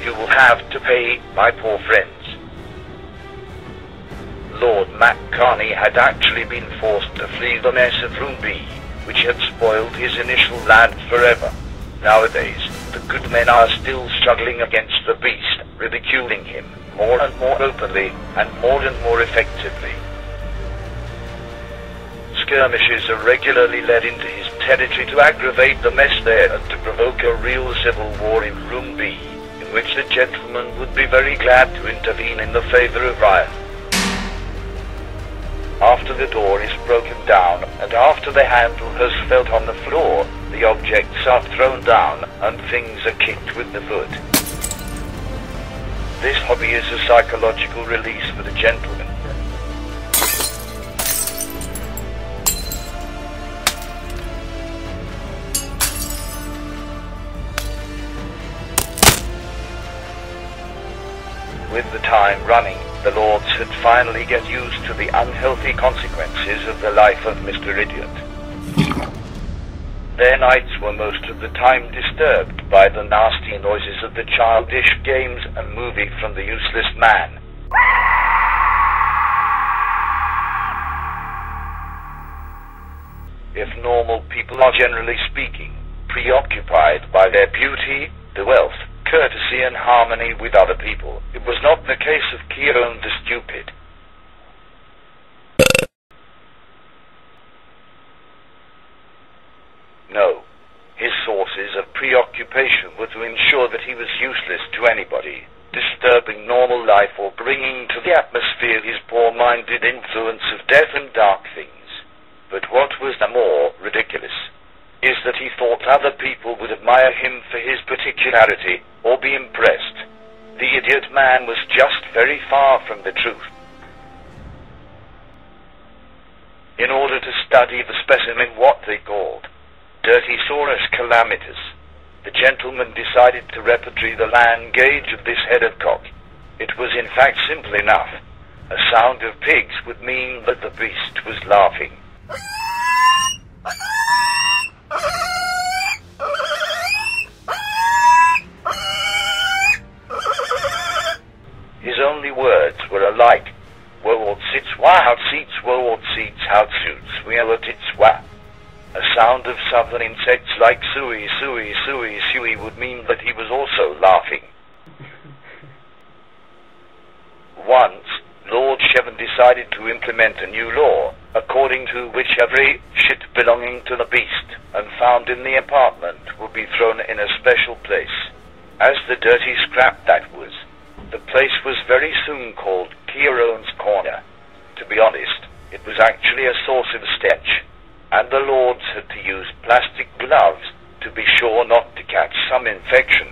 You will have to pay, my poor friends. Lord McCartney had actually been forced to flee the mess of Room B, which had spoiled his initial land forever. Nowadays, the good men are still struggling against the beast, ridiculing him more and more openly and more effectively. Skirmishes are regularly led into his territory to aggravate the mess there and to provoke a real civil war in Room B, in which the gentleman would be very glad to intervene in the favor of Ryan. After the door is broken down and after the handle has felt on the floor, the objects are thrown down and things are kicked with the foot. This hobby is a psychological release for the gentleman. With the time running, the lords had finally get used to the unhealthy consequences of the life of Mr. Idiot. Their nights were most of the time disturbed by the nasty noises of the childish games and movie from the useless man. If normal people are generally speaking preoccupied by their beauty, the wealth, courtesy and harmony with other people, it was not the case of Kearon the stupid. No, his sources of preoccupation were to ensure that he was useless to anybody, disturbing normal life or bringing to the atmosphere his poor-minded influence of death and dark things. But what was the more ridiculous is that he thought other people would admire him for his particularity or be impressed. The idiot man was just very far from the truth. In order to study the specimen what they called Dirtysaurus calamitous, the gentleman decided to repertory the land gauge of this head of cock. It was in fact simple enough. A sound of pigs would mean that the beast was laughing. His only words were alike. Woord sits wa out seats, woord seats out suits, we are tits wa. A sound of southern insects like suey, suey, suey, suey would mean that he was also laughing. Once, Lord Shevin decided to implement a new law, according to which every shit belonging to the beast and found in the apartment would be thrown in a special place. As the dirty scrap that was, the place was very soon called Kearon's Corner. To be honest, it was actually a source of stench, and the lords had to use plastic gloves to be sure not to catch some infection.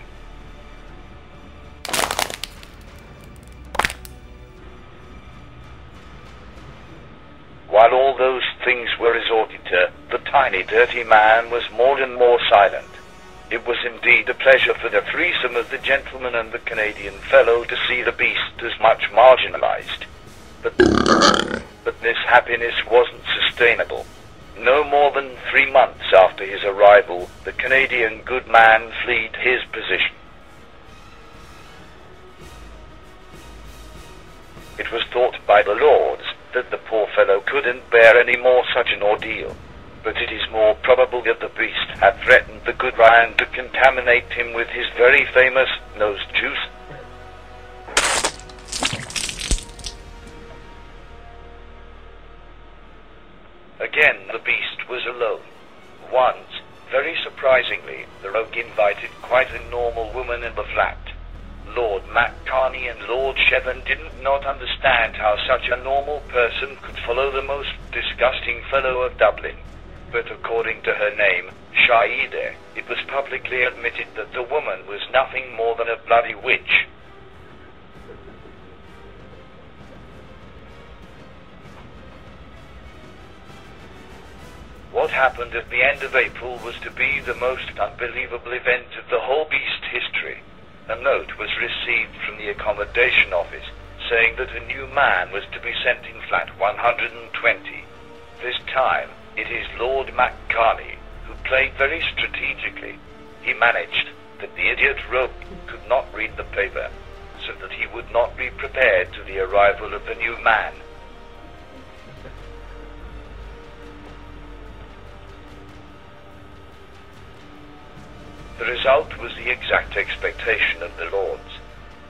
While all those things were resorted to, the tiny dirty man was more and more silent. It was indeed a pleasure for the threesome of the gentleman and the Canadian fellow to see the beast as much marginalized. But this happiness wasn't sustainable. No more than 3 months after his arrival, the Canadian good man fled his position. It was thought by the lords that the poor fellow couldn't bear any more such an ordeal, but it is more probable that the beast had threatened the good Ryan to contaminate him with his very famous nose juice. Again, the beast was alone. Once, very surprisingly, the rogue invited quite a normal woman in the flat. Lord McCartney and Lord Shevin didn't not understand how such a normal person could follow the most disgusting fellow of Dublin. But according to her name, Shaida, it was publicly admitted that the woman was nothing more than a bloody witch. What happened at the end of April was to be the most unbelievable event of the whole beast history. A note was received from the accommodation office saying that a new man was to be sent in flat 120. This time, it is Lord McCartney, who played very strategically. He managed that the idiot rogue could not read the paper, so that he would not be prepared to the arrival of the new man. The result was the exact expectation of the lords.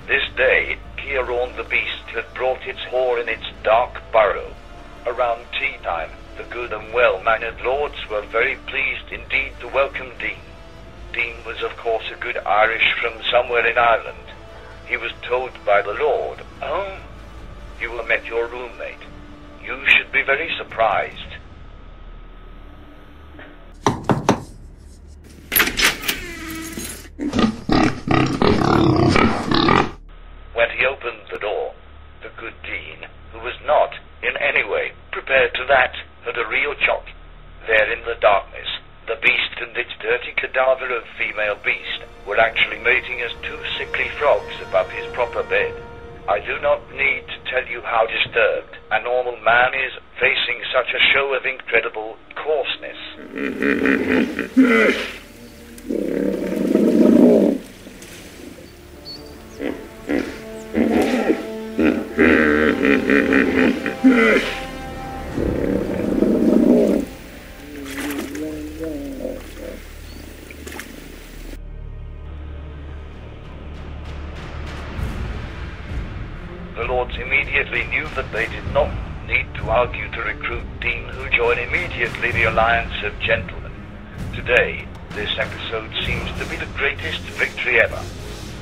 This day, Kearon the beast had brought its whore in its dark burrow. Around tea time, the good and well-mannered lords were very pleased indeed to welcome Dean. Dean was of course a good Irish from somewhere in Ireland. He was told by the lord, "Oh, you have met your roommate. You should be very surprised." When he opened the door, the good Dean, who was not in any way prepared to that, had a real shock. There in the darkness, the beast and its dirty cadaver of female beast were actually mating as two sickly frogs above his proper bed. I do not need to tell you how disturbed a normal man is facing such a show of incredible coarseness. The lords immediately knew that they did not need to argue to recruit Dean, who joined immediately the alliance of gentlemen. Today, this episode seems to be the greatest victory ever,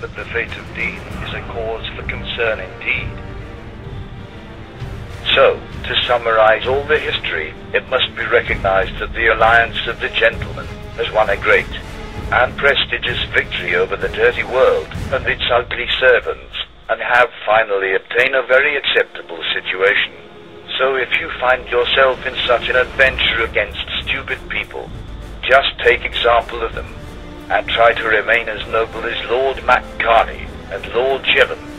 but the fate of Dean is a cause for concern indeed. So, to summarize all the history, it must be recognized that the alliance of the gentlemen has won a great and prestigious victory over the dirty world and its ugly servants, and have finally obtained a very acceptable situation. So if you find yourself in such an adventure against stupid people, just take example of them, and try to remain as noble as Lord McCartney and Lord Kearon.